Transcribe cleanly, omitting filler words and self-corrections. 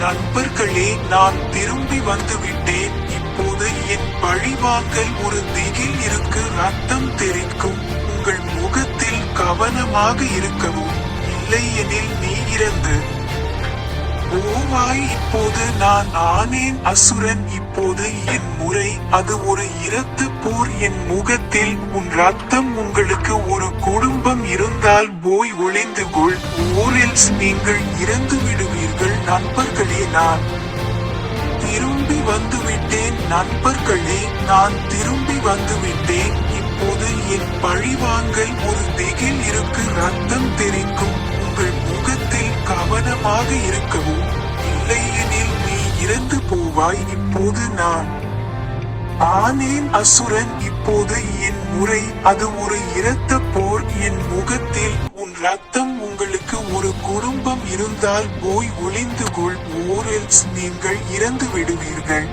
நண்பர்களே, நான் திரும்பி வந்துவிட்டேன். இப்போது என் பழிவாங்கல் ஒரு திகில் இருக்கு ரத்தம் தெறிக்கும். உங்கள் முகத்தில் கவனமாக இருக்கவும், இல்லையெனில் நீ இறந்து போவாய். இப்போது நான் ஆனேன் அசுரன். இப்போது என் முறை, அது ஒரு இரத்த போர். என் முகத்தில் உன் ரத்தம். உங்களுக்கு ஒரு குடும்பம் இருந்தால் போய் ஒளிந்து கொள், ஓரெல்ஸ் நீங்கள் இறந்து விடுவீர்கள். நண்பர்களே, நான் திரும்பி வந்துவிட்டேன். நண்பர்களே, நான் திரும்பி வந்துவிட்டேன். இப்போது என் பழிவாங்கல் ஒரு திகில் இருக்கு ரத்தம் தெறிக்கும். உங்கள் முகத்தில் கவனமாக இருக்கவும், இல்லையெனில் நீ இறந்து போவாய். இப்போது நான் ஆனேன் அசுரன். இப்போது என் முறை, அது ஒரு இரத்த போர். என் முகத்தில் உன் ரத்தம். உங்களுக்கு ஒரு குடும்பம் இருந்தால் போய் ஒளிந்து கொள், ஓரெல்ஸ் நீங்கள் இறந்து விடுவீர்கள்.